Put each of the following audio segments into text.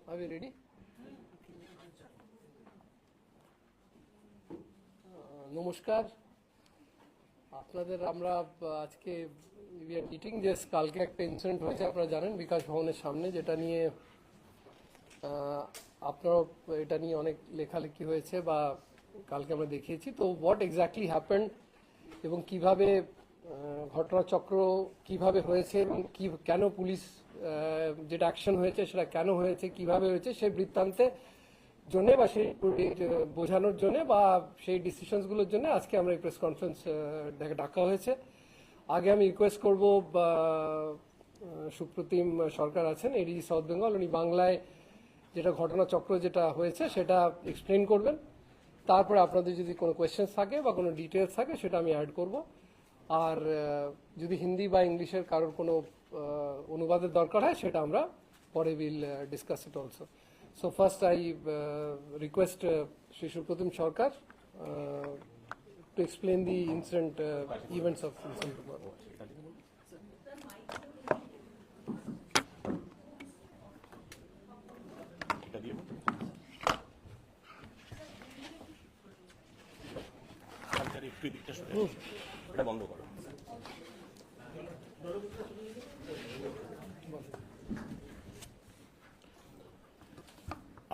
Are we ready? নমস্কার আপনাদের আমরা আজকে উই আর মিটিং যে কালকে একটা ইনসিডেন্ট হয়েছে আপনারা জানেন বিকাশ ভবনের সামনে যেটা নিয়ে আপনারা এটা নিয়ে অনেক লেখালেখি হয়েছে বা কালকে আমরা দেখিয়েছি তো হোয়াট এক্স্যাক্টলি হ্যাপেন্ড এবং কিভাবে ঘটনাচক্র কিভাবে হয়েছে এবং কি কেন পুলিশ যেটা অ্যাকশন হয়েছে সেটা কেন হয়েছে কিভাবে হয়েছে সেই বৃত্তান্তে জন্য বা সেই বোঝানোর জন্য বা সেই ডিসিশনসগুলোর জন্য আজকে আমরা এই প্রেস কনফারেন্স ডাকা হয়েছে। আগে আমি রিকোয়েস্ট করব সুপ্রতিম সরকার আছেন এডিজি সাউথ বেঙ্গল, উনি বাংলায় যেটা ঘটনাচক্র যেটা হয়েছে সেটা এক্সপ্লেন করবেন, তারপরে আপনাদের যদি কোনো কোয়েশ্চেন্স থাকে বা কোনো ডিটেলস থাকে সেটা আমি অ্যাড করব, আর যদি হিন্দি বা ইংলিশের কারোর কোনো অনুবাদের দরকার হয় সেটা আমরা পরে will discuss it also. So first I request Shri Supratim Sarkar to explain the incident events of incident.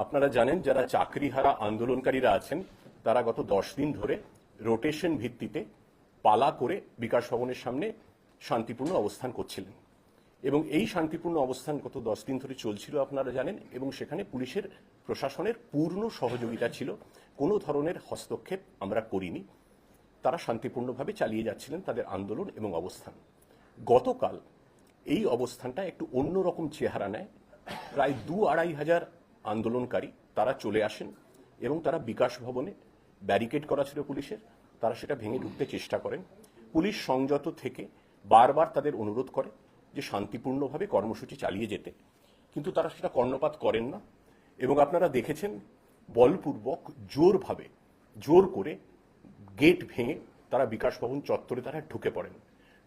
আপনারা জানেন যারা চাকরিহারা আন্দোলনকারীরা আছেন তারা গত 10 দিন ধরে রোটেশন ভিত্তিতে পালা করে বিকাশ ভবনের সামনে শান্তিপূর্ণ অবস্থান করছিলেন এবং এই শান্তিপূর্ণ অবস্থান গত 10 দিন ধরে চলছিল আপনারা জানেন এবং সেখানে পুলিশের প্রশাসনের পূর্ণ সহযোগিতা ছিল, কোনো ধরনের হস্তক্ষেপ আমরা করিনি, তারা শান্তিপূর্ণভাবে চালিয়ে যাচ্ছিলেন তাদের আন্দোলন এবং অবস্থান। গতকাল এই অবস্থানটা একটু অন্যরকম চেহারা নেয়। প্রায় 2-2.5 হাজার আন্দোলনকারী তারা চলে আসেন এবং তারা বিকাশ ভবনে ব্যারিকেড করা ছিল পুলিশের, তারা সেটা ভেঙে ঢুকতে চেষ্টা করেন। পুলিশ সংযত থেকে বারবার তাদের অনুরোধ করে যে শান্তিপূর্ণভাবে কর্মসূচি চালিয়ে যেতে, কিন্তু তারা সেটা কর্ণপাত করেন না এবং আপনারা দেখেছেন বলপূর্বক জোরভাবে জোর করে গেট ভেঙে তারা বিকাশ ভবন চত্বরে তারা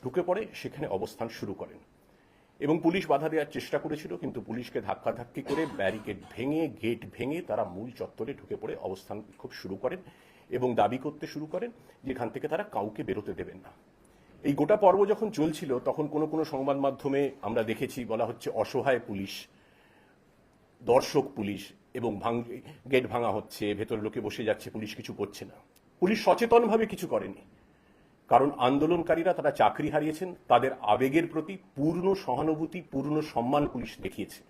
ঢুকে পড়ে সেখানে অবস্থান শুরু করেন এবং পুলিশ বাধা দেওয়ার চেষ্টা করেছিল, কিন্তু পুলিশকে ধাক্কাধাক্কি করে ব্যারিকেড ভেঙে গেট ভেঙে তারা মূল চত্বরে ঢুকে পড়ে অবস্থান বিক্ষোভ শুরু করেন এবং দাবি করতে শুরু করেন যেখান থেকে তারা কাউকে বেরোতে দেবেন না। এই গোটা পর্ব যখন চলছিল তখন কোনো সংবাদ মাধ্যমে আমরা দেখেছি বলা হচ্ছে অসহায় পুলিশ, দর্শক পুলিশ এবং গেট ভাঙা হচ্ছে, ভেতরে লোকে বসে যাচ্ছে, পুলিশ কিছু করছে না। পুলিশ সচেতনভাবে কিছু করেনি, কারণ আন্দোলনকারীরা তারা চাকরি হারিয়েছেন, তাদের আবেগের প্রতি পূর্ণ সহানুভূতি পূর্ণ সম্মান পুলিশ দেখিয়েছে,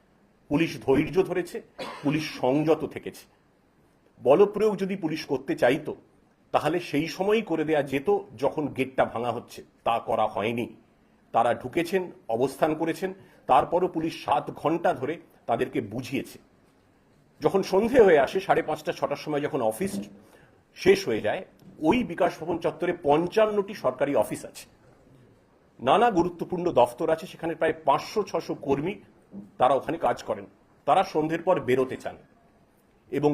পুলিশ ধৈর্য ধরেছে, পুলিশ সংযত থেকেছে। বলপ্রয়োগ যদি পুলিশ করতে চাইতো তাহলে সেই সময়ই করে দেয়া যেত যখন গেটটা ভাঙা হচ্ছে, তা করা হয়নি। তারা ঢুকেছেন, অবস্থান করেছেন, তারপরও পুলিশ 7 ঘন্টা ধরে তাদেরকে বুঝিয়েছে। যখন সন্ধে হয়ে আসে 5:30-6টার সময় যখন অফিস শেষ হয়ে যায়, ওই বিকাশ ভবন চত্বরে 55টি সরকারি অফিস আছে, নানা গুরুত্বপূর্ণ দফতর আছে, সেখানে প্রায় 500-600 কর্মী তারা ওখানে কাজ করেন। তারা সন্ধ্যের পর বেরোতে চান এবং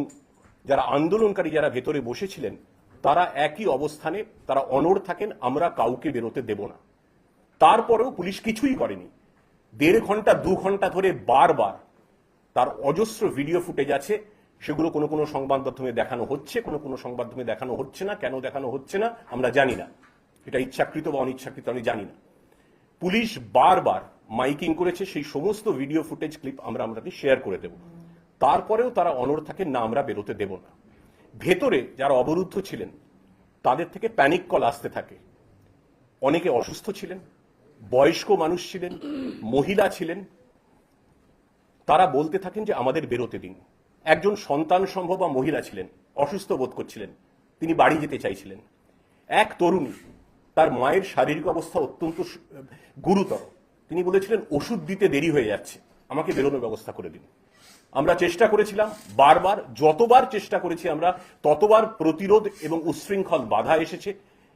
যারা আন্দোলনকারী যারা ভেতরে বসেছিলেন তারা একই অবস্থানে তারা অনড় থাকেন, আমরা কাউকে বেরোতে দেব না। তারপরেও পুলিশ কিছুই করেনি। 1.5 ঘন্টা 2 ঘন্টা ধরে বারবার তার অজস্র ভিডিও ফুটেজ আছে, সেগুলো কোনো সংবাদ মাধ্যমে দেখানো হচ্ছে, কোনো সংবাদ মাধ্যমে দেখানো হচ্ছে না। কেন দেখানো হচ্ছে না আমরা জানি না, এটা ইচ্ছাকৃত বা অনিচ্ছাকৃত আমি জানি না। পুলিশ বারবার মাইকিং করেছে, সেই সমস্ত ভিডিও ফুটেজ ক্লিপ আমরা আপনাদের শেয়ার করে দেব। তারপরেও তারা অনড় থাকেন না, আমরা বেরোতে দেব না। ভেতরে যারা অবরুদ্ধ ছিলেন তাদের থেকে প্যানিক কল আসতে থাকে। অনেকে অসুস্থ ছিলেন, বয়স্ক মানুষ ছিলেন, মহিলা ছিলেন, তারা বলতে থাকেন যে আমাদের বেরোতে দিন। একজন সন্তান সম্ভবা মহিলা ছিলেন, অসুস্থ বোধ করছিলেন, তিনি বাড়ি যেতে চাইছিলেন। এক তরুণী, তার মায়ের শারীরিক অবস্থা অত্যন্ত গুরুতর, তিনি বলেছিলেন ওষুধ দিতে দেরি হয়ে যাচ্ছে, আমাকে বেরোনোর ব্যবস্থা করে দিন। আমরা চেষ্টা করেছিলাম বারবার, যতবার চেষ্টা করেছি আমরা ততবার প্রতিরোধ এবং উচ্ছৃঙ্খল বাধা এসেছে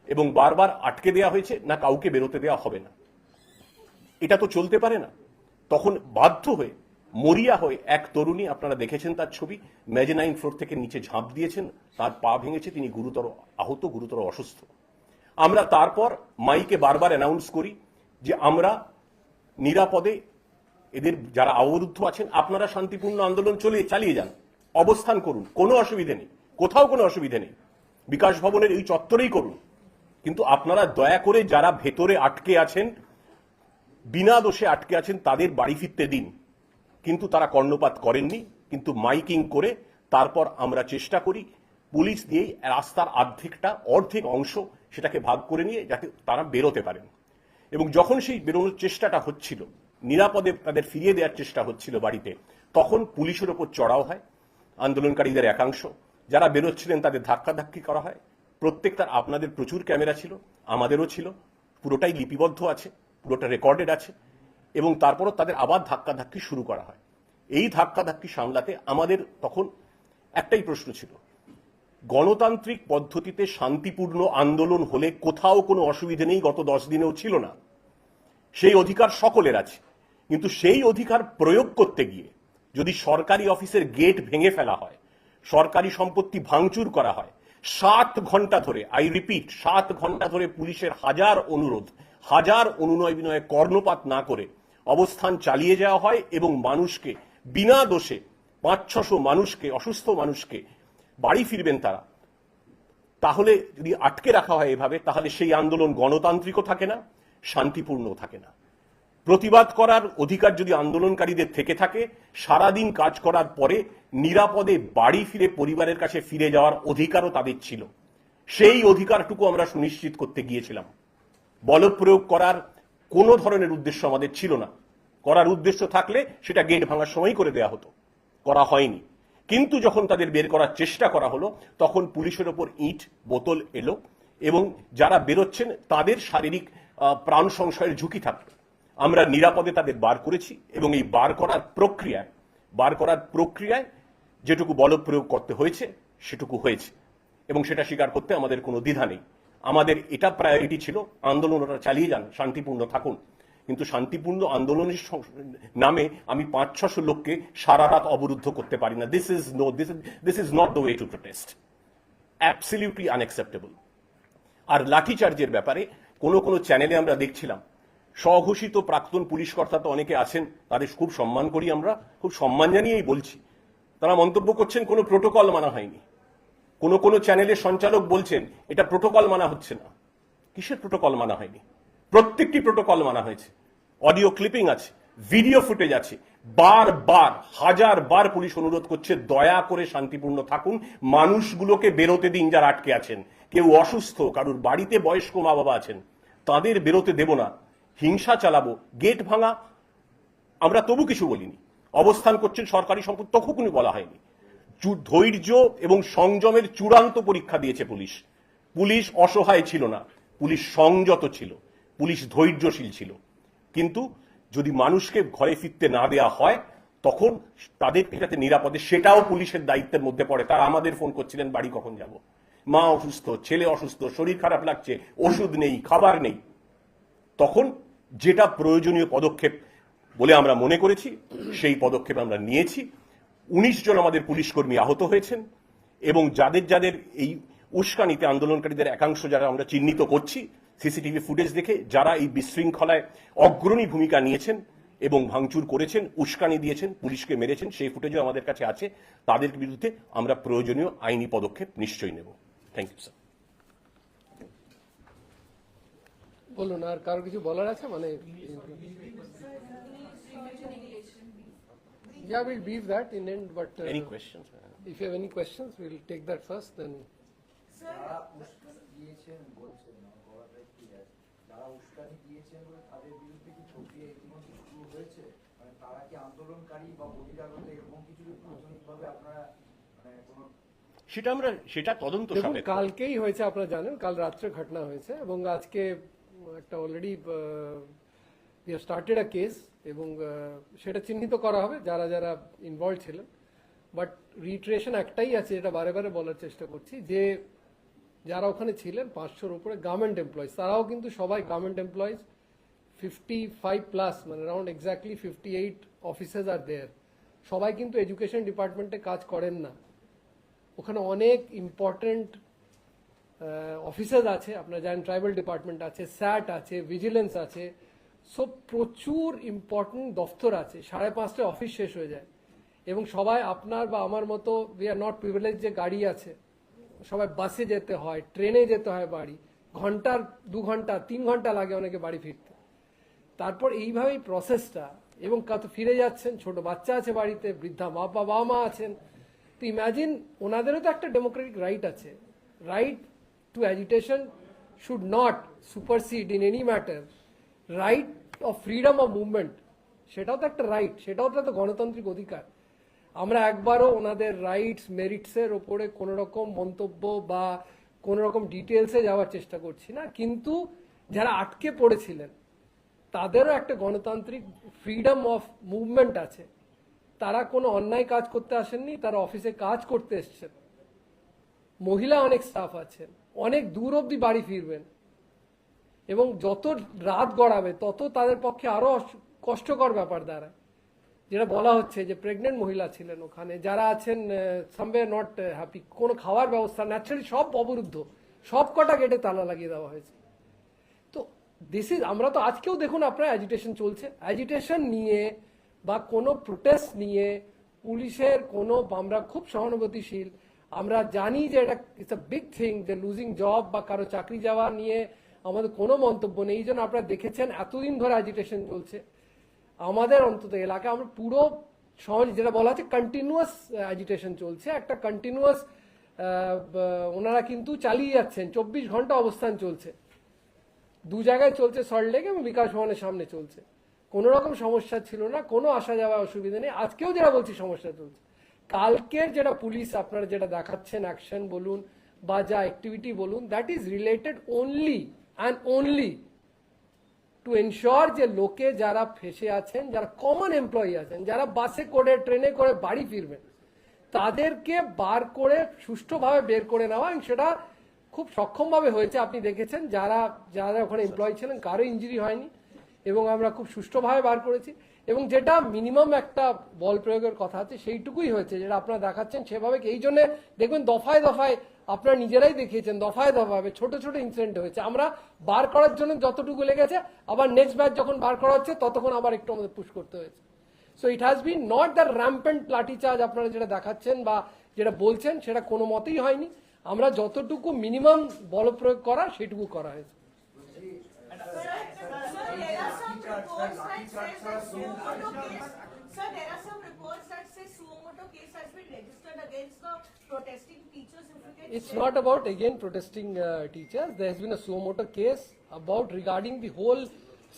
এবং বারবার আটকে দেওয়া হয়েছে, না কাউকে বেরোতে দেওয়া হবে না। এটা তো চলতে পারে না। তখন বাধ্য হয়ে মরিয়া হয়ে এক তরুণী, আপনারা দেখেছেন তার ছবি, মেজেনাইন ফ্লোর থেকে নিচে ঝাঁপ দিয়েছেন, তার পা ভেঙেছে, তিনি গুরুতর আহত, গুরুতর অসুস্থ। আমরা তারপর মাইকে বারবার অ্যানাউন্স করি যে আমরা নিরাপদে এদের যারা অবরুদ্ধ আছেন আপনারা শান্তিপূর্ণ আন্দোলন চালিয়ে যান, অবস্থান করুন, কোনো অসুবিধে নেই, কোথাও কোনো অসুবিধে নেই, বিকাশ ভবনের এই চত্বরেই করুন। কিন্তু আপনারা দয়া করে যারা ভেতরে আটকে আছেন, বিনা দোষে আটকে আছেন, তাদের বাড়ি ফিরতে দিন। কিন্তু তারা কর্ণপাত করেননি, কিন্তু মাইকিং করে তারপর আমরা চেষ্টা করি পুলিশ দিয়ে রাস্তার অর্ধেক অংশ সেটাকে ভাগ করে নিয়ে যাতে তারা বেরোতে পারেন। এবং যখন সেই বেরোনোর চেষ্টাটা হচ্ছিল, নিরাপদে তাদের ফিরিয়ে দেওয়ার চেষ্টা হচ্ছিল বাড়িতে, তখন পুলিশের ওপর চড়াও হয় আন্দোলনকারীদের একাংশ। যারা বেরোচ্ছিলেন তাদের ধাক্কাধাক্কি করা হয়। প্রত্যেকটার আপনাদের প্রচুর ক্যামেরা ছিল, আমাদেরও ছিল, পুরোটাই লিপিবদ্ধ আছে, পুরোটা রেকর্ডেড আছে। এবং তারপরও তাদের আবার ধাক্কাধাক্কি শুরু করা হয়। এই ধাক্কাধাক্কি সামলাতে আমাদের তখন একটাই প্রশ্ন ছিল, গণতান্ত্রিক পদ্ধতিতে শান্তিপূর্ণ আন্দোলন হলে কোথাও কোনো অসুবিধে নেই, গত 10 দিনেও ছিল না, সেই অধিকার সকলের আছে। কিন্তু সেই অধিকার প্রয়োগ করতে গিয়ে যদি সরকারি অফিসের গেট ভেঙে ফেলা হয়, সরকারি সম্পত্তি ভাঙচুর করা হয়, 7 ঘন্টা ধরে, আই রিপিট 7 ঘন্টা ধরে পুলিশের হাজার অনুরোধ, হাজার অনুনয় বিনয়ে কর্ণপাত না করে অবস্থান চালিয়ে যাওয়া হয় এবং মানুষকে বিনা দোষে 500-600 মানুষকে, অসুস্থ মানুষকে বাড়ি ফিরবেন তারা, তাহলে যদি আটকে রাখা হয় এভাবে, তাহলে সেই আন্দোলন গণতান্ত্রিকও থাকে না, শান্তিপূর্ণও থাকে না। প্রতিবাদ করার অধিকার যদি আন্দোলনকারীদের থেকে থাকে, সারাদিন কাজ করার পরে নিরাপদে বাড়ি ফিরে পরিবারের কাছে ফিরে যাওয়ার অধিকারও তাদের ছিল। সেই অধিকারটুকু আমরা সুনিশ্চিত করতে গিয়েছিলাম। বলপ্রয়োগ করার কোনো ধরনের উদ্দেশ্য আমাদের ছিল না। করার উদ্দেশ্য থাকলে সেটা গেট ভাঙার সময় করে দেয়া হতো, করা হয়নি। কিন্তু যখন তাদের বের করার চেষ্টা করা হলো, তখন পুলিশের ওপর ইট বোতল এলো এবং যারা বেরোচ্ছেন তাদের শারীরিক প্রাণ সংশয়ের ঝুঁকি থাকলো। আমরা নিরাপদে তাদের বার করেছি এবং এই বার করার প্রক্রিয়ায় যেটুকু বলপ্রয়োগ করতে হয়েছে সেটুকু হয়েছে এবং সেটা স্বীকার করতে আমাদের কোনো দ্বিধা নেই। আমাদের এটা প্রায়োরিটি ছিল, আন্দোলন ওরা চালিয়ে যান, শান্তিপূর্ণ থাকুন। কিন্তু শান্তিপূর্ণ আন্দোলনের নামে আমি 500-600 লোককে সারা রাত অবরুদ্ধ করতে পারি না। This is not the way to protest, absolutely unacceptable. আর লাঠিচার্জের ব্যাপারে কোনো চ্যানেলে আমরা দেখছিলাম, স্বঘোষিত প্রাক্তন পুলিশ কর্তা তো অনেকে আছেন, তাদের খুব সম্মান করি, আমরা খুব সম্মান জানিয়েই বলছি, তারা মন্তব্য করছেন কোনো প্রোটোকল মানা হয়নি। কোনো চ্যানেলের সঞ্চালক বলছেন এটা প্রোটোকল মানা হচ্ছে না। কিসের প্রোটোকল মানা হয়নি? প্রত্যেকটি প্রোটোকল মানা হয়েছে। অডিও ক্লিপিং আছে, ভিডিও ফুটেজ আছে। হাজার বার পুলিশ অনুরোধ করছে দয়া করে শান্তিপূর্ণ থাকুন, মানুষগুলোকে বেরোতে দিন যারা আটকে আছেন। কেউ অসুস্থ, কারুর বাড়িতে বয়স্ক মা বাবা আছেন, তাদের বেরোতে দেব না, হিংসা চালাবো, গেট ভাঙা আমরা তবু কিছু বলিনি। অবস্থান করছেন সরকারি সম্পত্তি, তখনই বলা হয়নি। ধৈর্য এবং সংযমের চূড়ান্ত পরীক্ষা দিয়েছে পুলিশ। পুলিশ অসহায় ছিল না, পুলিশ সংযত ছিল, পুলিশ ধৈর্যশীল ছিল। কিন্তু যদি মানুষকে ঘরে ফিরতে না দেয়া হয়, তখন তাদের যাতে নিরাপদে, সেটাও পুলিশের দায়িত্বের মধ্যে পড়ে। তারা আমাদের ফোন করছিলেন বাড়ি কখন যাব, মা অসুস্থ, ছেলে অসুস্থ, শরীর খারাপ লাগছে, ওষুধ নেই, খাবার নেই। তখন যেটা প্রয়োজনীয় পদক্ষেপ বলে আমরা মনে করেছি, সেই পদক্ষেপ আমরা নিয়েছি। 19 জন আমাদের পুলিশ কর্মী আহত হয়েছেন এবং যাদের এই উস্কানিতে আন্দোলনকারীদের একাংশ যারা আমরা চিহ্নিত করছি সিসিটিভি ফুটেজ দেখে, যারা এই বিশৃঙ্খলায় অগ্রণী ভূমিকা নিয়েছেন এবং ভাঙচুর করেছেন, উস্কানি দিয়েছেন, পুলিশকে মেরেছেন, সেই ফুটেজও আমাদের কাছে আছে। তাদের বিরুদ্ধে আমরা প্রয়োজনীয় আইনি পদক্ষেপ নিশ্চয়ই নেব। Thank you sir. বলুন, আর কারো কিছু বলার আছে? মানে yeah, we'll brief that in end, but Any questions? if you have any questions, we'll take that first, then যারা উস্কানি দিয়েছেন বলছেন না, যারা উস্কানি দিয়েছেন বলে তাদের বিরুদ্ধে কি প্রক্রিয়া ইতিমধ্যে শুরু হয়েছে? মানে তারা কি আন্দোলনকারী বা বহিরাগত এরকম কিছু প্রাথমিকভাবে আপনারা মানে কোনো সেটা তদন্ত দেখুন, সাপেক্ষ। কালকেই হয়েছে, আপনারা জানেন, কাল রাত্রে ঘটনা হয়েছে এবং আজকে একটা already we have started a case এবং সেটা চিহ্নিত করা হবে যারা যারা ইনভলভ ছিলেন। বাট রিট্রেশন একটাই আছে, যেটা বারে বারে বলার চেষ্টা করছি, যে যারা ওখানে ছিলেন 500-র উপরে গভর্নমেন্ট এমপ্লয়িজ, তারাও কিন্তু সবাই গভর্নমেন্ট এমপ্লয়িজ। 55+, মানে অ্যারাউন্ড এক্স্যাক্টলি 58 অফিসার্স আর দেয়ার। সবাই কিন্তু এডুকেশন ডিপার্টমেন্টে কাজ করেন না, ওখানে অনেক ইম্পর্টেন্ট অফিসার্স আছে। আপনারা জানেন ট্রাইবাল ডিপার্টমেন্ট আছে, স্যাট আছে, ভিজিলেন্স আছে, সো প্রচুর ইম্পর্টেন্ট দফতর আছে, 5:30টায় অফিস শেষ হয়ে যায় এবং সবাই আপনার বা আমার মতো উই আর নট প্রিভিলেজ যে গাড়ি আছে, সবাই বাসে যেতে হয়, ট্রেনে যেতে হয় বাড়ি, ঘন্টার 2 ঘন্টা 3 ঘন্টা লাগে অনেকে বাড়ি ফিরতে। তারপর এইভাবেই প্রসেসটা, এবং কত ফিরে যাচ্ছেন, ছোট বাচ্চা আছে বাড়িতে, বৃদ্ধা বাবা মা আছেন। তো ইম্যাজিন, ওনাদেরও তো একটা ডেমোক্রেটিক রাইট আছে। Right two agitation should not supersede in any matter right of freedom of movement, সেটাও তো একটা রাইট, সেটাও তো গণতান্ত্রিক অধিকার। আমরা একবারও ওনাদের রাইটস মেরিটসের ওপরে কোনো রকম মন্তব্য বা কোনো রকম ডিটেলসে যাওয়ার চেষ্টা করছি না, কিন্তু যারা আটকে পড়েছিলেন তাদেরও একটা গণতান্ত্রিক ফ্রিডম অফ মুভমেন্ট আছে। তারা কোনো অন্যায় কাজ করতে আসেননি, তারা অফিসে কাজ করতে এসছেন। মহিলা অনেক স্টাফ আছেন, অনেক দূর অবধি বাড়ি ফিরবেন, এবং যত রাত গড়াবে তত তাদের পক্ষে আরো কষ্টকর ব্যাপার দাঁড়ায়। যেটা বলা হচ্ছে যে প্রেগনেন্ট মহিলা ছিলেন ওখানে, যারা আছেন সামওয়্যার নট হ্যাপি, কোনো খাওয়ার ব্যবস্থা, ন্যাচারালি সব অবরুদ্ধ, সব কটা গেটে তালা লাগিয়ে দেওয়া হয়েছে। তো দিস ইজ, আমরা তো আজকেও দেখুন আপনার অ্যাজিটেশন চলছে, অ্যাজিটেশন নিয়ে বা কোনো প্রোটেস্ট নিয়ে পুলিশের কোনো, আমরা খুব সহানুভূতিশীল, আমরা জানি যে এটা ইটস আ বিগ থিং, যে লুজিং জব বা কারো চাকরি যাওয়া নিয়ে আমাদের কোনো মন্তব্য নেই। এই জন্য আপনারা দেখেছেন এতদিন ধরে অ্যাজিটেশন চলছে আমাদের অন্তত এলাকায়। আমরা পুরো সহজ, যেটা বলা হচ্ছে কন্টিনিউয়াস অ্যাজিটেশন চলছে, একটা কন্টিনিউয়াস ওনারা কিন্তু চালিয়ে যাচ্ছেন, 24 ঘন্টা অবস্থান চলছে, 2 জায়গায় চলছে, সল্টলেক এবং বিকাশ ভবনের সামনে চলছে। কোনো রকম সমস্যা ছিল না, কোনো আসা যাওয়া অসুবিধা নেই। আজকেও যেটা বলছি সমস্যা চলছে, কালকের যেটা পুলিশ আপনারা যেটা দেখাচ্ছেন অ্যাকশন বলুন বা যা অ্যাক্টিভিটি বলুন, that is related only and only to ensure যে লোকে যারা ফেসে আছেন, যারা কমন এমপ্লয়ি আছেন, যারা বাসে করে ট্রেনে করে বাড়ি ফিরবেন, তাদেরকে বার করে সুষ্ঠুভাবে বের করে নেওয়া, এবং সেটা খুব সক্ষমভাবে হয়েছে। আপনি দেখেছেন যারা যারা ওখানে এমপ্লয়ি ছিলেন কারো ইঞ্জুরি হয়নি, এবং আমরা খুব সুষ্ঠুভাবে বার করেছি। এবং যেটা মিনিমাম একটা বল প্রয়োগের কথা আছে সেইটুকুই হয়েছে, যেটা আপনারা দেখাচ্ছেন সেভাবে। এই জন্য দেখবেন দফায় দফায় আপনারা নিজেরাই দেখিয়েছেন, দফায় দফায় ছোট ছোট ইনসিডেন্ট হয়েছে। আমরা বার করার জন্য যতটুকু লেগেছে, আবার নেক্সট ব্যাচ যখন বার করা হচ্ছে ততক্ষণ আবার একটু আমাদের পুশ করতে হয়েছে। So it has been not the rampant লাঠি চার্জ আপনারা যেটা দেখাচ্ছেন বা যেটা বলছেন, সেটা কোনো মতেই হয়নি। আমরা যতটুকু মিনিমাম বল প্রয়োগ করা সেটুকু করা হয়েছে। Sir, there are some reports that say suo moto case has been registered against the protesting teachers. If you can It's share. not about again protesting teachers. There has been a suo moto case about regarding the whole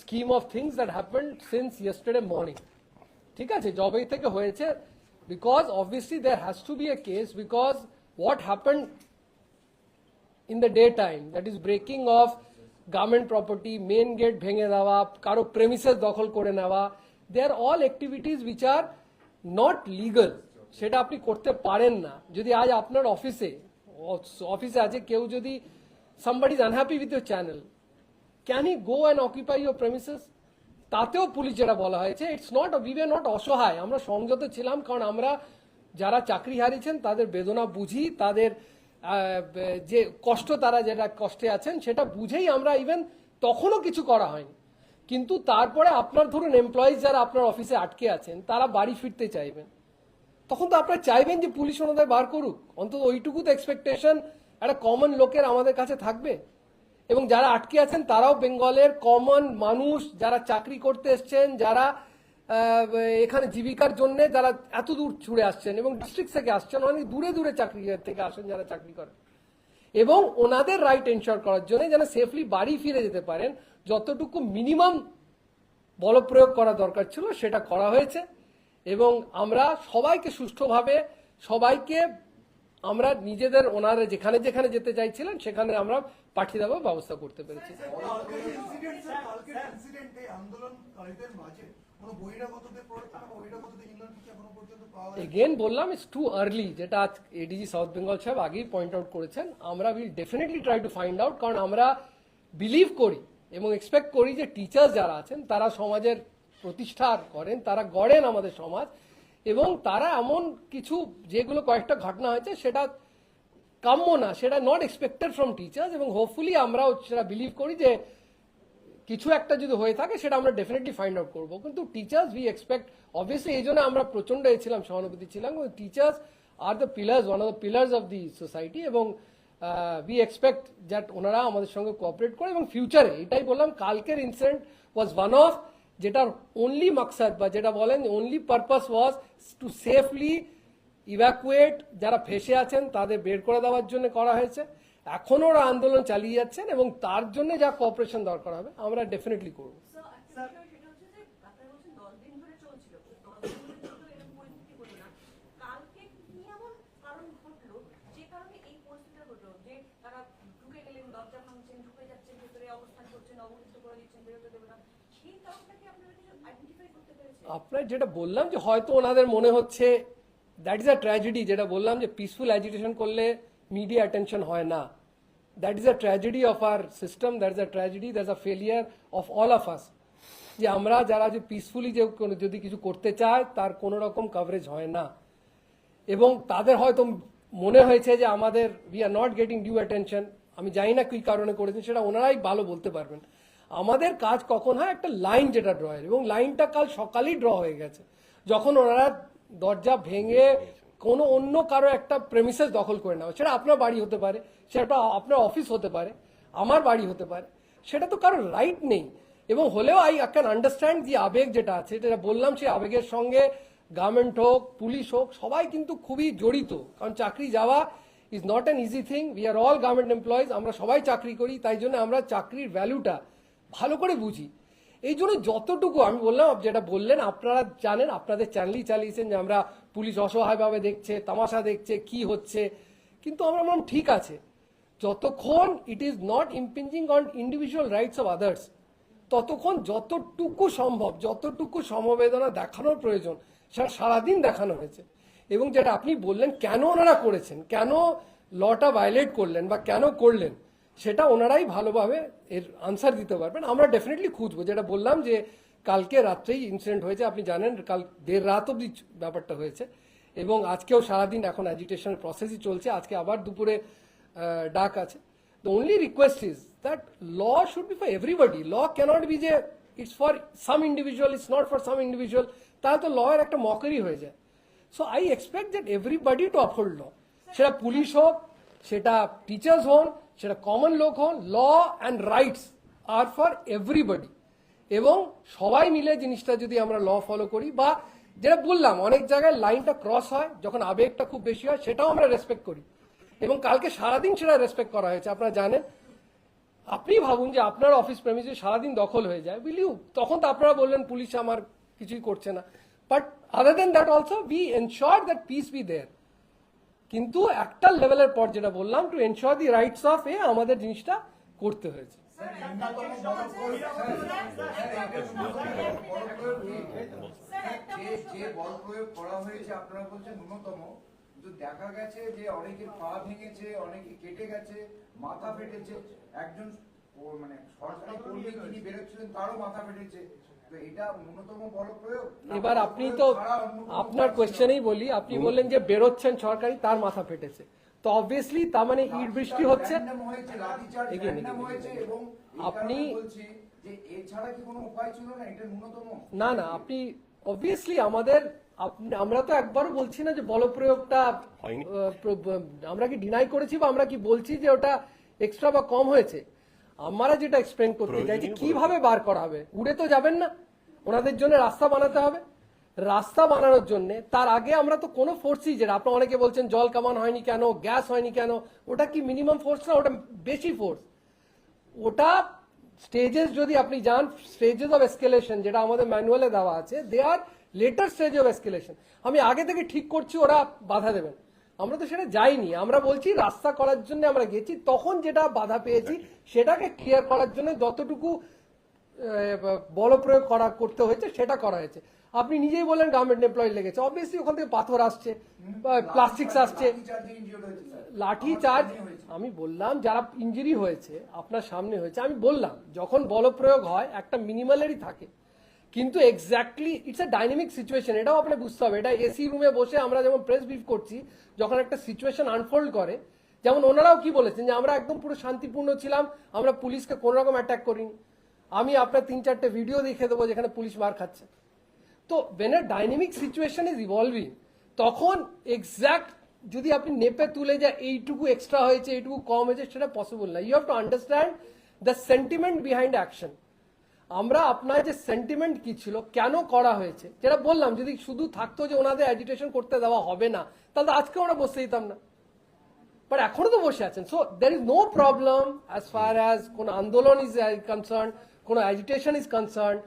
scheme of things that happened since yesterday morning. ঠিক আছে, জবে থেকে হয়েছে, because obviously there has to be a case, because what happened in the daytime, that is breaking of government property, main gate ভেঙে দেওয়া, কারো premises দখল করে নেওয়া, they are all activities which are not legal. সেটা আপনি করতে পারেন না। যদি আজ আপনার অফিসে আছে কেউ, যদি somebody is unhappy with your channel, can he go and occupy your premises? তাতেও পুলিশ যেটা বলা হয়েছে, it's not, we were not অসহায়, আমরা সংযত ছিলাম, কারণ আমরা যারা চাকরি হারিয়েছেন তাদের বেদনা বুঝি, তাদের যে কষ্ট, তারা যেটা কষ্টে আছেন সেটা বুঝেই আমরা ইভেন তখনও কিছু করা হয়নি। কিন্তু তারপরে আপনার ধরুন এমপ্লয়িজ যারা আপনার অফিসে আটকে আছেন, তারা বাড়ি ফিরতে চাইবেন, তখন তো আপনারা চাইবেন যে পুলিশ ওনাদের বার করুক। অন্তত ওইটুকু তো এক্সপেকটেশন একটা কমন লোকের আমাদের কাছে থাকবে। এবং যারা আটকে আছেন তারাও বেঙ্গলের কমন মানুষ, যারা চাকরি করতে এসছেন, যারা এখানে জীবিকার জন্য যারা এত দূর ছুড়ে আসছেন এবং ডিস্ট্রিক্ট থেকে আসছেন, অনেক দূরে দূরে চাকরি থেকে আসেন যারা চাকরি করেন, এবং ওনাদের রাইট এনশিওর করার জন্য যেন সেফলি বাড়ি ফিরে যেতে পারেন, যতটুকু মিনিমাম বল প্রয়োগ করা দরকার ছিল সেটা করা হয়েছে। এবং আমরা সবাইকে সুষ্ঠুভাবে, সবাইকে আমরা নিজেদের, ওনারা যেখানে যেখানে যেতে চাইছিলেন সেখানে আমরা পাঠিয়ে দেওয়ার ব্যবস্থা করতে পেরেছি। এগেন বললাম, ইটস টু আর্লি, যেটা আজ এডিজি সাউথ বেঙ্গল সাহেব আগেই পয়েন্ট আউট করেছেন। আমরা will definitely try to find out, কারণ আমরা বিলিভ করি এবং এক্সপেক্ট করি যে টিচার্স যারা আছেন তারা সমাজের প্রতিষ্ঠা করেন, তারা গড়েন আমাদের সমাজ, এবং তারা এমন কিছু যেগুলো কয়েকটা ঘটনা হয়েছে সেটা কাম্য না, সেটা নট এক্সপেক্টেড ফ্রম টিচার্স, এবং হোপফুলি আমরাও সেটা বিলিভ করি যে কিছু একটা যদি হয়ে থাকে সেটা আমরা ডেফিনেটলি ফাইন্ড আউট করবো, কিন্তু টিচার্স উই এক্সপেক্ট অবভিয়াসলি, এই জন্য আমরা প্রচন্ড ছিলাম, সহানুভূতি ছিলাম। Teachers are the pillars, one of the pillars of the society, এবং উই এক্সপেক্ট দ্যাট ওনারা আমাদের সঙ্গে কোঅপারেট করে, এবং ফিউচারে এটাই বললাম, কালকের ইনসিডেন্ট ওয়াজ ওয়ান অফ, যেটার অনলি মাকসাদ বা যেটা বলেন অনলি পারপাস ওয়াজ টু সেফলি ইভ্যাকুয়েট যারা ফেসে আছেন তাদের বের করে দেওয়ার জন্য করা হয়েছে। এখনো ওরা আন্দোলন চালিয়ে যাচ্ছেন এবং তার জন্য যা কোঅপারেশন দরকার হবে আমরা ডেফিনেটলি করবো। So, একটা বিষয় সেটা হচ্ছে যে আপনারা বলছেন 10 দিন ধরে চলছিল, 10 দিন ধরে চলতো এরকম পরিস্থিতি হলো না। কালকে কি এমন কারণ ঘটলো যে কারণে এই পরিস্থিতিটা ঘটলো, যে তারা ঢুকে গেলেন, দরজা ভাঙছেন, ঢুকে যাচ্ছেন, ভেতরে অবস্থান করছেন, অবরুদ্ধ করে দিচ্ছেন, বেরোতে দেবে না, সেই কারণটা কি আপনারা কিছু আইডেন্টিফাই করতে পেরেছেন? আপনার যেটা বললাম যে হয়তো ওনাদের মনে হচ্ছে দ্যাট ইজ আ ট্র্যাজেডি, যেটা বললাম যে পিসফুল অ্যাজিটেশন করলে মিডিয়া অ্যাটেনশন হয় না, that is a tragedy of our system, that is a tragedy, that is a failure of all of us, যে আমরা যারা যে পিসফুলি যে যদি কিছু করতে চায় তার কোনো রকম কভারেজ হয় না, এবং তাদের হয়তো মনে হয়েছে যে আমাদের we are not getting due attention. আমি জানি না কি কারণে করেছেন, সেটা ওনারাই ভালো বলতে পারবেন। আমাদের কাজ কখন হয়, একটা লাইন যেটা ড্র হয়, এবং লাইনটা কাল সকালেই ড্র হয়ে গেছে, যখন ওনারা দরজা ভেঙে কোনো অন্য কারো একটা প্রেমিসেস দখল করে নেওয়া, সেটা আপনার বাড়ি হতে পারে, সেটা আপনার অফিস হতে পারে, আমার বাড়ি হতে পারে, সেটা তো কারোর রাইট নেই। এবং হলেও আই ক্যান আন্ডারস্ট্যান্ড যে আবেগ যেটা আছে, যেটা বললাম, সেই আবেগের সঙ্গে গভর্নমেন্ট হোক, পুলিশ হোক, সবাই কিন্তু খুবই জড়িত, কারণ চাকরি যাওয়া is not an easy thing. We are all government employees, আমরা সবাই চাকরি করি, তাই জন্য আমরা চাকরির ভ্যালুটা ভালো করে বুঝি। এই জন্য যতটুকু আমি বললাম, যেটা বললেন আপনারা জানেন, আপনাদের চ্যানেলই চালিয়েছেন যে আমরা পুলিশ অসহায়ভাবে দেখছে, তামাশা দেখছে, কি হচ্ছে, কিন্তু আমরা বললাম ঠিক আছে, যতক্ষণ it is not impinging on individual rights of others, ততক্ষণ যতটুকু সম্ভব, যতটুকু সমবেদনা দেখানোর প্রয়োজন সেটা সারাদিন দেখানো হয়েছে। এবং যেটা আপনি বললেন কেন ওনারা করেছেন, কেন লটা ভায়োলেট করলেন বা কেন করলেন, সেটা ওনারাই ভালোভাবে এর আনসার দিতে পারবেন। আমরা ডেফিনেটলি খুঁজবো, যেটা বললাম যে কালকে রাত্রেই ইনসিডেন্ট হয়েছে, আপনি জানেন কাল দেড় রাত অব্দি ব্যাপারটা হয়েছে, এবং আজকেও সারাদিন এখন অ্যাজিটেশনের প্রসেসই চলছে, আজকে আবার দুপুরে ডাক আছে। The only request is that law should be for everybody, law can বি be it's for some individual, it's not for some individual, তাহলে তো ল এর একটা মকারি হয়ে যায়। So I expect that everybody to uphold law, সেটা police হোক, সেটা টিচার্স হন, সেটা কমন লোক হন, law and rights are for everybody. এবং সবাই মিলে জিনিসটা যদি আমরা ল ফলো করি, বা যেটা বললাম অনেক জায়গায় লাইনটা ক্রস হয় যখন আবেগটা খুব বেশি হয়, সেটাও আমরা রেসপেক্ট করি, এবং কালকে সারাদিন সেটা রেসপেক্ট করা হয়েছে। আপনারা জানেন, আপনি ভাবুন যে আপনার অফিস প্রেমিসে সারাদিন দখল হয়ে যায়, বিলিউ, তখন তো আপনারা বললেন পুলিশ আমার কিছুই করছে না, but other than that also we ensure that peace be there. কিন্তু একটা লেভেলের পর যেটা বললাম, to ensure the rights of আমাদের জিনিসটা করতে হয়েছে। যে বল প্রয়োগ করা হয়েছে আপনারা বলছেন ন্যূনতম, কিন্তু দেখা গেছে যে অনেকের পা ভেঙেছে, অনেকে কেটে গেছে, মাথা ফেটেছে, একজন মানে সরকারি কর্মী যিনি বেরোচ্ছিলেন তারও মাথা ফেটেছে, তো এটা ন্যূনতম বল প্রয়োগ? এবার আপনি তো আপনার কোয়েশ্চেনেই বলি, আপনি বললেন যে বেরোচ্ছেন সরকারি, তার মাথা ফেটেছে, তো অবভিয়াসলি তার মানে ইট বৃষ্টি হচ্ছে, আপনি যে এছাড়া কি কোনো উপায় ছিল না, এটা ন্যূনতম না না, আপনি অবভিয়াসলি আমাদের আমরা তো একবারও বলছি না যে বলপ্রয়োগটা আমরা কি ডিনাই করেছি বা আমরা কি বলছি যে ওটা এক্সট্রা বা কম হয়েছে। আমরা যেটা এক্সপ্লেন করতে চাইছি কিভাবে বার করা হবে, উড়ে তো যাবেন না, ওনাদের জন্য রাস্তা বানাতে হবে। রাস্তা বানানোর জন্য তার আগে আমরা তো কোনো ফোর্সই, যেটা আপনারা অনেকে বলছেন জল কামান হয়নি কেন, গ্যাস হয়নি কেন, ওটা কি মিনিমাম ফোর্স না, ওটা বেশি ফোর্স। ওটা স্টেজেস যদি আপনি যান, স্টেজেস অফ এসকেলেশন যেটা আমাদের ম্যানুয়ালে দেওয়া আছে, দে আর লেটার স্টেজ অফ এসকেলেশন। আমি আগে থেকে ঠিক করছি ওরা বাধা দেবেন, আমরা তো সেটা যাইনি। আমরা বলছি রাস্তা করার জন্য আমরা গেছি, তখন যেটা বাধা পেয়েছি সেটাকে ক্লিয়ার করার জন্য যতটুকু বল প্রয়োগ করতে হয়েছে সেটা করা হয়েছে। আপনি নিজেই বললেন গভর্নমেন্ট এমপ্লয়ি লেগেছে, অবভিয়াসলি ওখান থেকে পাথর আসছে, প্লাস্টিক্স আসছে, লাঠি চার্জ। আমি বললাম যারা ইঞ্জুরি হয়েছে আপনার সামনে হয়েছে, আমি বললাম যখন বল প্রয়োগ হয় একটা মিনিমালেরই থাকে, কিন্তু exactly it's a dynamic situation, এটাও আপনাকে বুঝতে হবে। এটা এসি রুমে বসে আমরা যেমন প্রেস ব্রিফ করছি, যখন একটা সিচুয়েশন আনফোল্ড করে, যেমন ওনারাও কি বলেছেন যে আমরা একদম পুরো শান্তিপূর্ণ ছিলাম, আমরা পুলিশকে কোনো রকম অ্যাটাক করিনি। আমি আপনার 3-4টে ভিডিও দেখে দেবো যেখানে পুলিশ মার খাচ্ছে। তো when a dynamic situation is evolving, তখন এক্সাক্ট যদি আপনি নেপে তুলে যা এইটুকু এক্সট্রা হয়েছে এইটুকু কম হয়েছে সেটা পসিবল না। You have to understand the sentiment behind action. আমরা আপনার যে সেন্টিমেন্ট কি ছিল, কেন করা হয়েছে, যেটা বললাম, যদি শুধু থাকতো যে ওনাদের অ্যাজিটেশন করতে দেওয়া হবে না, তাহলে আজকে ওরা বসে দিতাম না, বাট এখনো তো বসে আছেন। So there is no problem as far as কোন আন্দোলন ইজ কনসার্ন, কোন অ্যাজিটেশন ইজ কনসার্ন,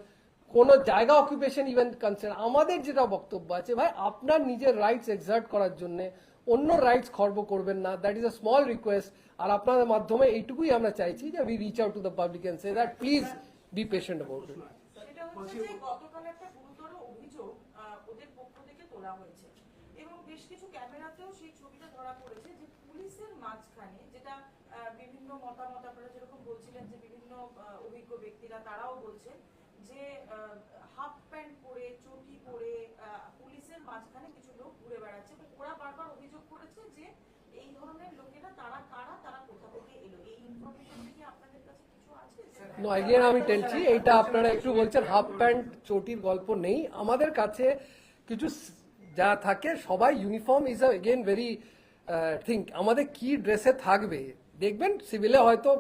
কোন জায়গা অকুপেশন ইভেন কনসার্ন। আমাদের যেটা বক্তব্য আছে, ভাই আপনার নিজের রাইটস এক্সার্ট করার জন্য অন্য রাইটস খর্ব করবেন না, that is a small request. আর আপনাদের মাধ্যমে এইটুকুই আমরা চাইছি যে we reach out to the public and say that please be patient about it. সেটা হচ্ছে যে গতকাল একটা গুরুতর অভিযোগ ওদের পক্ষ থেকে তোলা হয়েছে এবং বেশ কিছু ক্যামেরাতেও সেই ছবিটা ধরা পড়েছে যে পুলিশের মাঝখানে, যেটা বিভিন্ন মতামত আপনারা যেরকম বলছিলেন যে বিভিন্ন অভিজ্ঞ ব্যক্তিরা তারাও বলছেন যে হাফ প্যান্ট পরে চটি পরে পুলিশের মাঝখানে কিছু লোক ঘুরে বেড়াচ্ছে। ওরা বারবার অভিযোগ করেছে যে এই ধরনের লোকেরা তারা কারা, তারা কোথা থেকে এলো। এই ইনফরমেশন কি আপনাদের কাছে কিছু আছে? নো, এগেন আমি টেলছি, এইটা আপনারা একটু বলছেন হাফ প্যান্ট চটির গল্প নেই আমাদের কাছে। কিছু যা থাকে সবাই uniform is again very think. আমাদের কি ড্রেসে থাকবে দেখবেন, সিভিলে হয়তো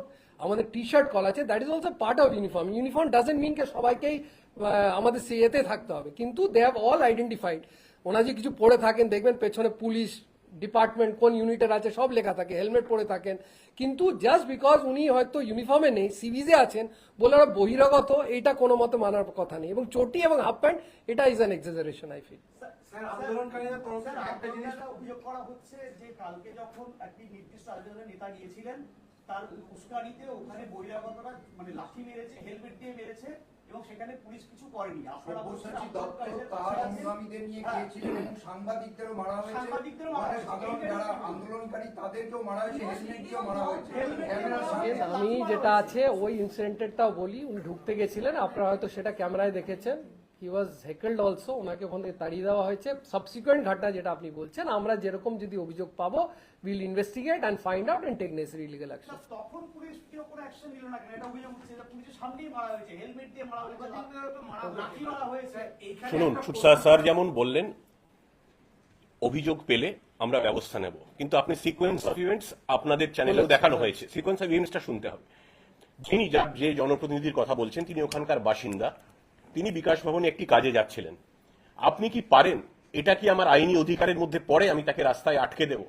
আমাদের টি শার্ট কল আছে, that is also part of uniform. Uniform doesn't mean কে সবাইকেই আমাদের সিএতে থাকতে হবে, কিন্তু দে হ্যাভ অল আইডেন্টিফাইড। ওনারা যে কিছু পড়ে থাকেন দেখবেন পেছনে পুলিশ ডিপার্টমেন্ট কোন ইউনিটের আছে সব লেখা থাকে, হেলমেট পরে থাকেন। কিন্তু জাস্ট বিকজ উনি হয়তো ইউনিফর্মে নেই, সিভিজে আছেন বলে ওরা বহিরাগত, এইটা কোনো মতে মানার কথা নেই। এবং চটি এবং হাফ প্যান্ট, এটা is an exaggeration I feel. আন্দোলনকারীদের তরফ থেকে একটা জিনিস অভিযোগ করা হচ্ছে যে কালকে যখন একটি নির্দিষ্ট রাজনৈতিক নেতা গিয়েছিলেন, তার উস্কানিতে ওখানে বহিরাগতরা মানে লাঠি মেরেছে, হেলমেট দিয়ে মেরেছে এবং সেখানে পুলিশ কিছু করেনি। আপনারা সব্যসাচী দত্ত তার অনুগামীদের নিয়ে গিয়েছিলেন এবং সাংবাদিকদেরও মারা হয়েছে, সাংবাদিকদেরও মারা হয়েছে, সাধারণ যারা আন্দোলনকারী তাদেরকেও মারা হয়েছে, হেলমেট দিয়েও মারা হয়েছে। আমি যেটা আছে ওই ইনসিডেন্টটাও বলি, উনি ঢুকতে গেছিলেন, আপনারা হয়তো সেটা ক্যামেরায় দেখেছেন। হি ওয়াজ হেকেলড অলসো, ওনাকে ওখান থেকে তাড়িয়ে দেওয়া হয়েছে। সাবসিকুয়েন্ট ঘটনা যেটা আপনি বলছেন, আমরা যেরকম যদি অভিযোগ পাবো will investigate and find out and take necessary legal action. তখন পুলিশ কেউ কোনো অ্যাকশন নিল না কেন? এটা অভিযোগ হচ্ছে যে পুলিশের সামনেই মারা হয়েছে, হেলমেট দিয়ে মারা হয়েছে, লাঠি মারা হয়েছে। শুনুন, স্যার যেমন বললেন অভিযোগ পেলে আমরা ব্যবস্থা নেব, কিন্তু আপনি সিকোয়েন্স অফ ইভেন্টস আপনাদের চ্যানেলেও দেখানো হয়েছে, সিকোয়েন্স অফ ইভেন্টসটা শুনতে হবে। যিনি যে জনপ্রতিনিধির কথা বলছেন তিনি ওখানকার বাসিন্দা, তিনি বিকাশ ভবনে একটি কাজে যাচ্ছিলেন। আপনি কি পারেন, এটা কি আমার আইনি অধিকারের মধ্যে পড়ে আমি তাকে রাস্তায় আটকে দেব?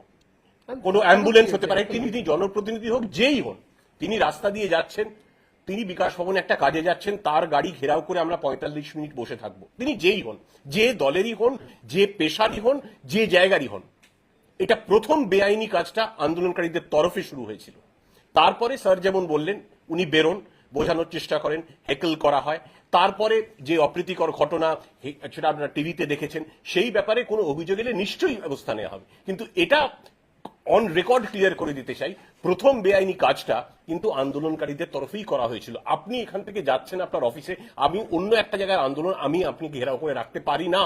কোনো অ্যাম্বুলেন্স হতে পারে, তিনি জনপ্রতিনিধি হোক যেই হন, তিনি রাস্তা দিয়ে যাচ্ছেন, তিনি বিকাশ ভবনে একটা কাজে যাচ্ছেন, তার গাড়ি ঘেরাও করে আমরা 45 মিনিট বসে থাকবো? তিনি যেই হন, যে দলেরই হন, যে পেশারই হন, যে জায়গারই হন। এটা প্রথম বেআইনি কাজটা আন্দোলনকারীদের তরফে শুরু হয়েছিল। তারপরে স্যার যেমন বললেন, উনি বেরোন, বোঝানোর চেষ্টা করেন, হেকল করা হয়। তারপরে যে অপ্রীতিকর ঘটনা সেটা আপনারা টিভিতে দেখেছেন, সেই ব্যাপারে কোনো অভিযোগ এলে নিশ্চয়ই ব্যবস্থা নেওয়া হবে। কিন্তু এটা অন রেকর্ড ক্লিয়ার করে দিতে চাই, প্রথম বেআইনি কাজটা কিন্তু আন্দোলনকারীদের তরফেই করা হয়েছিল। আপনি এখান থেকে যাচ্ছেন আপনার অফিসে, আমি অন্য একটা জায়গায় আন্দোলন, আমি আপনি ঘেরাও করে রাখতে পারি না।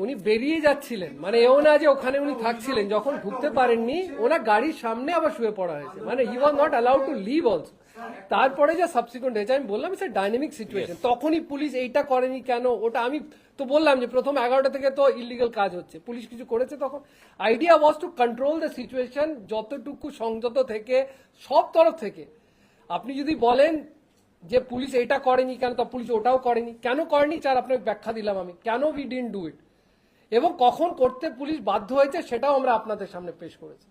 উনি বেরিয়ে যাচ্ছিলেন, মানে এও না যে ওখানে উনি থাকছিলেন, যখন ঢুকতে পারেননি ওনার গাড়ির সামনে আবার শুয়ে পড়া হয়েছে, মানে he was not allowed to leave also. তারপরে যে সাবসিকুয়েন্ট হয়েছে, আমি বললাম ইটস এ ডাইনামিক সিচুয়েশন। তখনই পুলিশ এইটা করেনি কেন, ওটা আমি তো বললাম যে প্রথম 11টা থেকে তো ইলিগাল কাজ হচ্ছে, পুলিশ কিছু করেছে তখন। Idea was to control the situation, যতটুকু সংযত থেকে সব তরফ থেকে। আপনি যদি বলেন যে পুলিশ এটা করেনি কেন, তা পুলিশ ওটাও করেনি, কেন করেনি তার আপনাকে ব্যাখ্যা দিলাম আমি, কেন উই ডিডন্ট ডু ইট, এবং কখন করতে পুলিশ বাধ্য হয়েছে সেটাও আমরা আপনাদের সামনে পেশ করেছি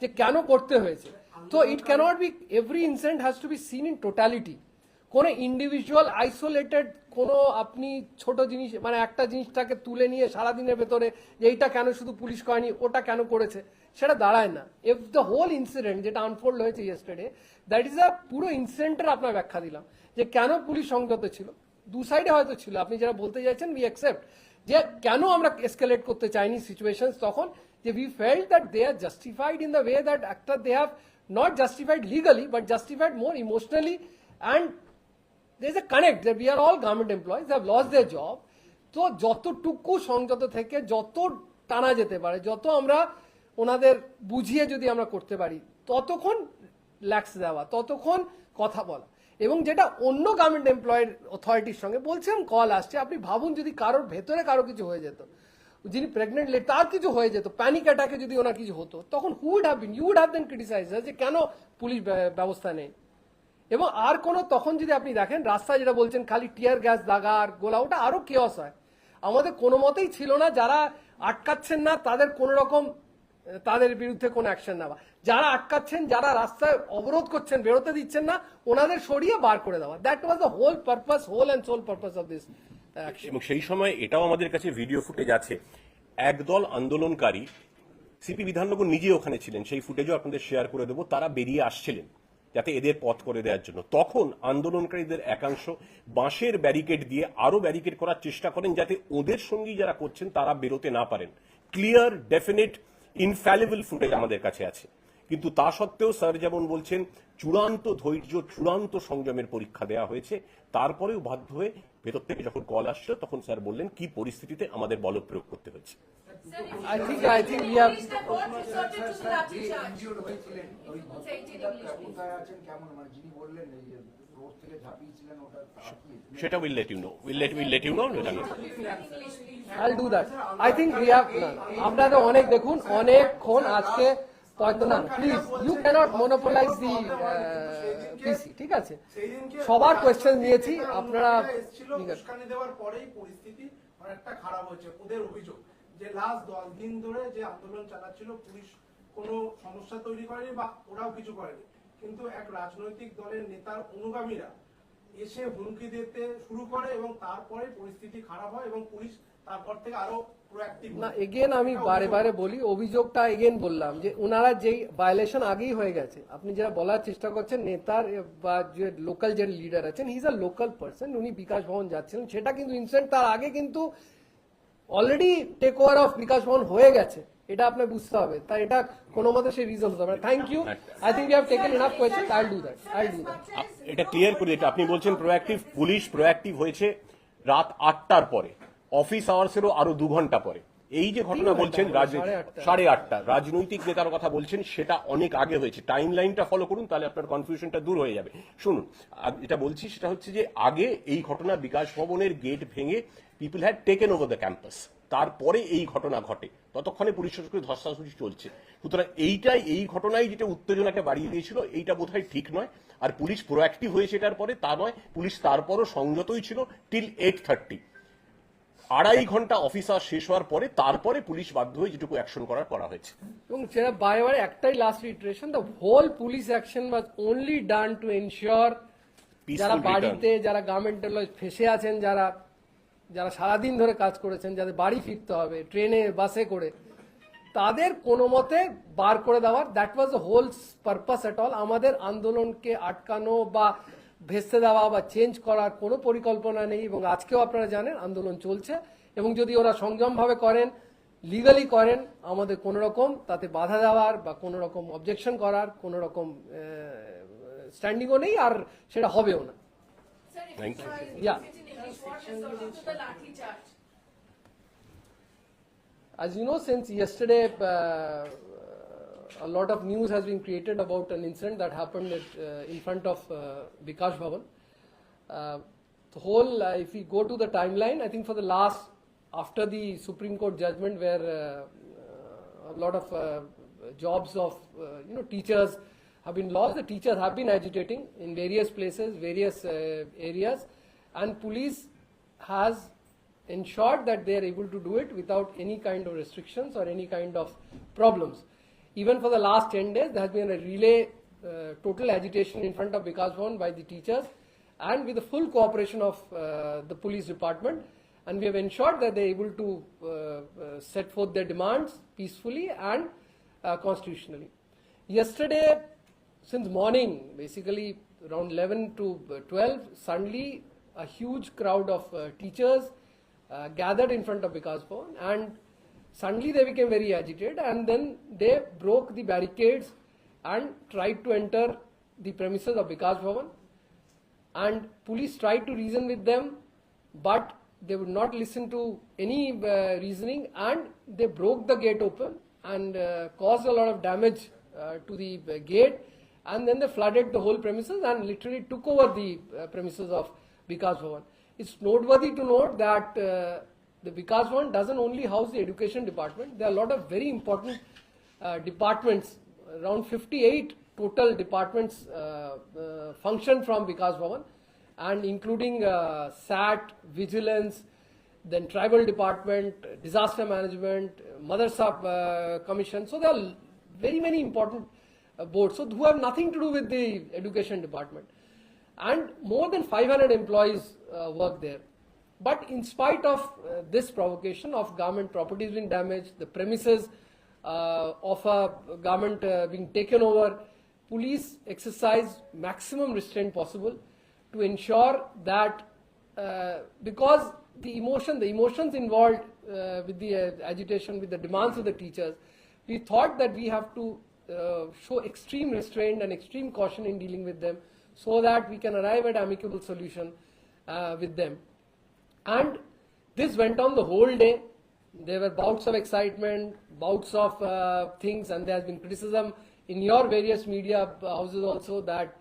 যে কেন করতে হয়েছে। তো it can't be, every incident has to be seen in totality. কোনো ইন্ডিভিজুয়াল আইসোলেটেড কোনো আপনি ছোট জিনিস, মানে একটা জিনিসটাকে তুলে নিয়ে সারাদিনের ভেতরে যে এইটা কেন শুধু পুলিশ করেনি, ওটা কেন করেছে, সেটা দাঁড়ায় না। ইফ দ্য হোল ইনসিডেন্ট যেটা আনফোল্ড হয়েছে ইয়েস্টারডে, দ্যাট ইজ আ পুরো ইনসিডেন্টের আপনার ব্যাখ্যা দিলাম যে কেন পুলিশ সংযত ছিল। দু সাইডে হয়তো ছিল, আপনি যারা বলতে চাইছেন উই অ্যাকসেপ্ট যে কেন আমরা এসকেলেট করতে চাইনি সিচুয়েশন তখন, যে we felt that they are justified in the way that একটা they have not justified legally but justified more emotionally, and there is a connect that we are all government employees, they have lost their job. তো যতটুকু সংযত থেকে যত টানা যেতে পারে, যত আমরা ওনাদের বুঝিয়ে যদি আমরা করতে পারি, ততক্ষণ ল্যাক্স দেওয়া, ততক্ষণ কথা বলা। এবং যেটা অন্য গভর্নমেন্ট এমপ্লয়েড অথরিটির সঙ্গে বলছিলাম কল আসছে, আপনি ভাবুন যদি কারোর ভেতরে কারো কিছু হয়ে যেত, যিনি প্রেগনেন্ট তার কিছু হয়ে যেত, প্যানিক অ্যাটাকে যদি ওনার কিছু হতো, তখন you would have then criticise যে কেন পুলিশ ব্যবস্থা নেই। এবং আর কোনো তখন যদি আপনি দেখেন রাস্তায় যেটা বলছেন খালি টিয়ার গ্যাস লাগা আর গোলা, ওটা আরো কেওস হয়। আমাদের কোনো মতেই ছিল না যারা আটকাচ্ছেন না তাদের কোনো রকম তাদের বিরুদ্ধে কোনো অ্যাকশন নেওয়া, যারা আটকাচ্ছেন, যারা রাস্তায় অবরোধ করছেন, বেরোতে দিচ্ছেন না, ওনাদের সরিয়ে বার করে দেওয়া। That was the whole purpose, whole and sole purpose of this action. এবং সেই সময় এটাও আমাদের কাছে ভিডিও ফুটেজ আছে, একদল আন্দোলনকারী, সিপি বিধাননগর নিজে ওখানে ছিলেন, সেই ফুটেজও আপনাদের শেয়ার করে দেবো, তারা বেরিয়ে আসছিলেন যাতে এদের পথ করে দেওয়ার জন্য। তখন আন্দোলনকারীদের একাংশ বাঁশের ব্যারিকেড দিয়ে আরো ব্যারিকেড করার চেষ্টা করেন যাতে ওদের সঙ্গী যারা করছেন তারা বেরোতে না পারেন। ক্লিয়ার, ডেফিনেট, ইনফ্যালিবল ফুটেজ আমাদের কাছে আছে। কিন্তু তা সত্ত্বেও স্যার যেমন বলছেন চূড়ান্ত ধৈর্য, চূড়ান্ত সংযমের পরীক্ষা দেওয়া হয়েছে, তারপরেও বাধ্য হয়ে ভেতর থেকে যখন কল আসছিল তখন স্যার বললেন কি পরিস্থিতিতে আমাদের বল প্রয়োগ করতে হয়েছে। I think we have injured হয়েছিলেন ওই ভদ্রলোকটা কোথায় আছেন, কেমন, মানে যিনি বললেন এই যে রোড থেকে ঝাঁপিয়েছিলেন, ওটা তার কি? সেটা will let you know, will let you know. I'll do that. I think we have আপনাদের অনেক দেখুন অনেকক্ষণ আজকে হয়তো না, প্লিজ ইউ ক্যানট মোনোপোলাইজ দি পিসি, ঠিক আছে? সবার কোয়েশ্চেন নিয়েছি, আপনারা এসেছিল উস্কানি দেওয়ার পরেই পরিস্থিতি অনেকটা খারাপ হয়েছে। ওদের অভিযোগ যে লাস্ট 10 দিন ধরে যে আন্দোলন চালাচ্ছিল পুলিশ কোনো সমস্যা তৈরি করেনি বা ওরাও কিছু করেনি, কিন্তু এক রাজনৈতিক দলের নেতার অনুগামীরা এসে হুমকি দিতে শুরু করে এবং তারপরে পরিস্থিতি খারাপ হয় এবং পুলিশ তারপর থেকে আরো প্রোঅ্যাক্টিভ। না, এগেন আমি বারে বারে বলি, অভিযোগটা এগেন বললাম যে ওনারা যেই ভায়োলেশন আগেই হয়ে গেছে, আপনি যারা বলার চেষ্টা করছেন নেতার বা যে লোকাল যে লিডার আছেন, he is a local person, উনি বিকাশ ভবন যাচ্ছিলেন, সেটা কিন্তু ইনসিডেন্ট তার আগে কিন্তু অলরেডি টেক ওভার অফ বিকাশ ভবন হয়ে গেছে, এটা আপনার বুঝতে হবে। তাই এটা কোনো মতে সেই রিজন হতে পারে। Thank you, I think you have taken enough question, I will do that. এটা ক্লিয়ার করে দিতে আপনি বলছেন প্রোঅ্যাক্টিভ, পুলিশ প্রোঅ্যাক্টিভ হয়েছে রাত 8টার পরে, অফিস আওয়ার্সেরও আরো 2 ঘন্টা পরে। এই যে ঘটনা বলছেন 8:30 রাজনৈতিক নেতার কথা বলছেন, সেটা অনেক আগে হয়েছে। টাইম লাইনটা ফলো করুন, তাহলে আপনার কনফিউশনটা দূর হয়ে যাবে। শুনুন, যেটা বলছি সেটা হচ্ছে যে আগে এই ঘটনা বিকাশ ভবনের গেট ভেঙে people had taken over the campus, তারপরে এই ঘটনা ঘটে, ততক্ষণে পুলিশ শাসকের ধস্তাধস্তি চলছে। সুতরাং এই ঘটনায় যেটা উত্তেজনাকে বাড়িয়ে দিয়েছিল, এইটা বোধহয় ঠিক নয়। আর পুলিশ প্রোঅ্যাক্টিভ হয়েছে এটার পরে, তা নয়, পুলিশ তারপরও সংযতই ছিল টিল 8:30। 2.5 ঘন্টা অফিস আওয়ার শেষ হওয়ার পরে তারপরে পুলিশ বাধ্য হয়ে যেটুকু অ্যাকশন করা হয়েছে। এবং সেটা বারে বারে একটাই last reiteration, the whole police action was only done to ensure যারা বাড়িতে, যারা গভর্নমেন্ট ফেসে আছেন, যারা সারাদিন ধরে কাজ করেছেন, যাদের বাড়ি ফিরতে হবে ট্রেনে বাসে করে, তাদের কোনো মতে বার করে দেওয়ার, that was the whole purpose at all. আমাদের আন্দোলনকে আটকানো বা ভেস্তে দেওয়া বা চেঞ্জ করার কোনো পরিকল্পনা নেই। এবং আজকেও আপনারা জানেন আন্দোলন চলছে, এবং যদি ওরা সংযমভাবে করেন, লিগালি করেন, আমাদের কোনো রকম তাতে বাধা দেওয়ার বা কোনো রকম অবজেকশন করার কোনো রকম স্ট্যান্ডিংও নেই, আর সেটা হবেও না। Thank you. Yeah. As you know, since yesterday, a lot of news has been created about an incident that happened in front of Bikash Bhavan. The whole, if we go to the timeline, I think for the last, after the Supreme Court judgment where a lot of jobs of, teachers have been lost, the teachers have been agitating in various places, various areas, and police has ensured that they are able to do it without any kind of restrictions or any kind of problems. Even for the last 10 days, there has been a relay total agitation in front of Bikash Bhavan by the teachers, and with the full cooperation of the police department, and we have ensured that they are able to set forth their demands peacefully and constitutionally. Yesterday, since morning, basically around 11 to 12, suddenly a huge crowd of teachers gathered in front of Bikash Bhavan, and suddenly they became very agitated, and then they broke the barricades and tried to enter the premises of Bikash Bhavan, and police tried to reason with them, but they would not listen to any reasoning, and they broke the gate open and caused a lot of damage to the gate, and then they flooded the whole premises and literally took over the premises of Vikas Bhavan. It's noteworthy to note that the Vikas Bhavan doesn't only house the education department. There are a lot of very important departments, around 58 total departments function from Vikas Bhavan, and including SAT, vigilance, then tribal department, disaster management, Madrasa commission. So there are very many important boards, so who have nothing to do with the education department. And more than 500 employees work there. But in spite of this provocation of government properties being damaged, the premises of a government being taken over, police exercise maximum restraint possible to ensure that because the emotions involved with the agitation, with the demands of the teachers, we thought that we have to show extreme restraint and extreme caution in dealing with them so that we can arrive at amicable solution with them. And this went on the whole day. There were bouts of excitement, bouts of things, and there has been criticism in your various media houses also that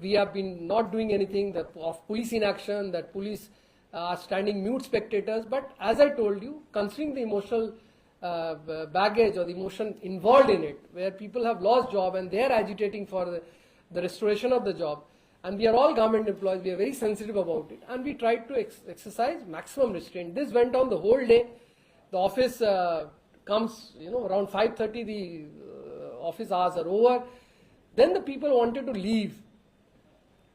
we have been not doing anything, that of police inaction, that police are standing mute spectators. But as I told you, considering the emotional baggage or the emotion involved in it, where people have lost job and they are agitating for the restoration of the job, and we are all government employees, we are very sensitive about it, and we tried to exercise maximum restraint. This went on the whole day. The office comes, around 5:30, the office hours are over. Then the people wanted to leave,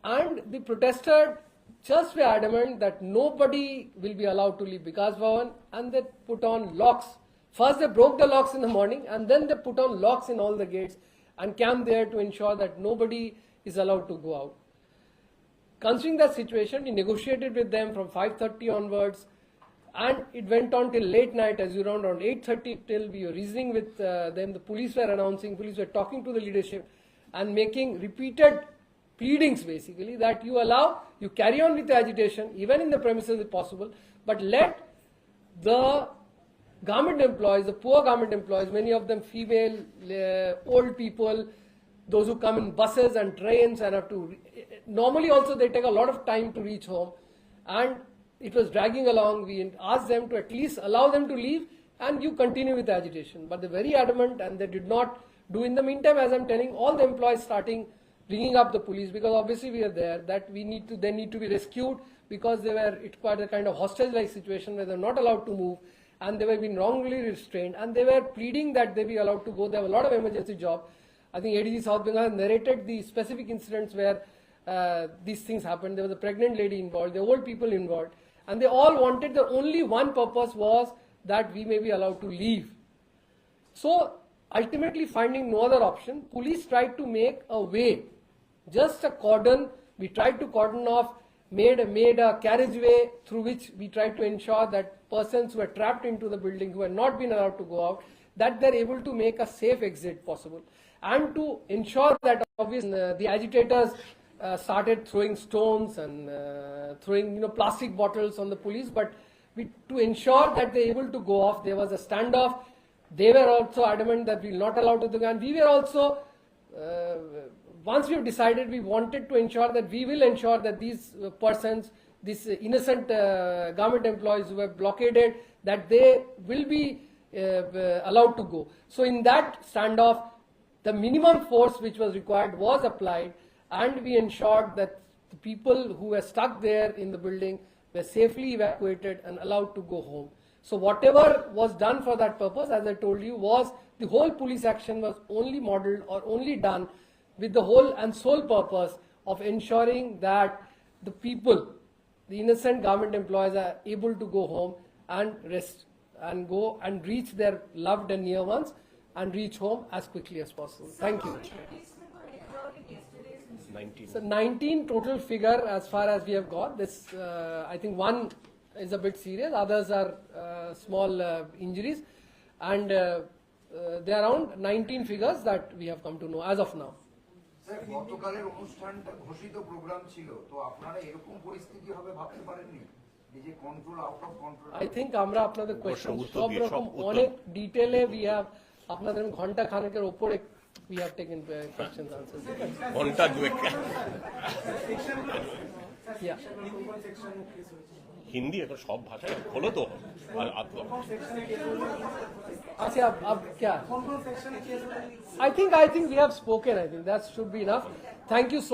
and the protesters just were adamant that nobody will be allowed to leave Vikas Bhavan, and they put on locks. First they broke the locks in the morning, and then they put on locks in all the gates and camped there to ensure that nobody is allowed to go out. Considering that situation, we negotiated with them from 5:30 onwards, and it went on till late night, as you know, around 8:30 till we were reasoning with them. The police were announcing, police were talking to the leadership and making repeated pleadings basically that you carry on with the agitation, even in the premises if possible, but let the government employees, the poor government employees, many of them female, old people, those who come in buses and trains and have to, normally also they take a lot of time to reach home, and it was dragging along. We asked them to at least allow them to leave and you continue with the agitation. But they're very adamant and they did not do. In the meantime, as I'm telling, all the employees starting ringing up the police, because obviously we are there, that they need to be rescued, because it quite a kind of hostage-like situation where they're not allowed to move and they were being wrongly restrained, and they were pleading that they be allowed to go. There were a lot of emergency job. I think ADG South Bengal narrated the specific incidents where these things happened. There was a pregnant lady involved, the old people involved, and they all wanted, the only one purpose was that we may be allowed to leave. So ultimately, finding no other option, police tried to make a way, just a cordon. We tried to cordon off, made a carriageway through which we tried to ensure that persons who were trapped into the building, who had not been allowed to go out, that they're able to make a safe exit possible. And to ensure that obviously the agitators started throwing stones and throwing plastic bottles on the police, but to ensure that they're able to go off, there was a standoff. They were also adamant that we'll not allow to do, and we were also, once we have decided, we wanted to ensure that we will ensure that these persons, these innocent government employees who were blockaded, that they will be allowed to go. So in that standoff, the minimum force which was required was applied, and we ensured that the people who were stuck there in the building were safely evacuated and allowed to go home. So whatever was done for that purpose, as I told you, was the whole police action was only modeled or only done with the whole and sole purpose of ensuring that the people, the innocent government employees, are able to go home and rest and go and reach their loved and near ones and reach home as quickly as possible. Thank you. 19. So 19 total figure as far as we have got. This, I think one is a bit serious, others are small injuries, and there are around 19 figures that we have come to know as of now. Sir, গতকালের অনুষ্ঠানটা ঘোষিত programme ছিল, তো আপনারা এরকম পরিস্থিতি হবে ভাবতে পারেননি? এই যে control, out of control. I think আমরা আপনাদের কোয়েশ্চন উত্তর সব দিয়ে, রকম সব উত্তর। অনেক ডিটেলে we have আপনাদের ঘন্টা খানেকের উপরে We have taken questions, answers. ঘন্টা দুয়েক Yeah. কোন সেকশনে কেস হয়েছে হিন্দি এখন সব ভাষায় হলো তো আর কোন সেকশনে কেস হয়েছে अच्छा अब क्या? কোন সেকশনে কেস হয়েছে I think we have spoken. I think that should be enough. Thank you so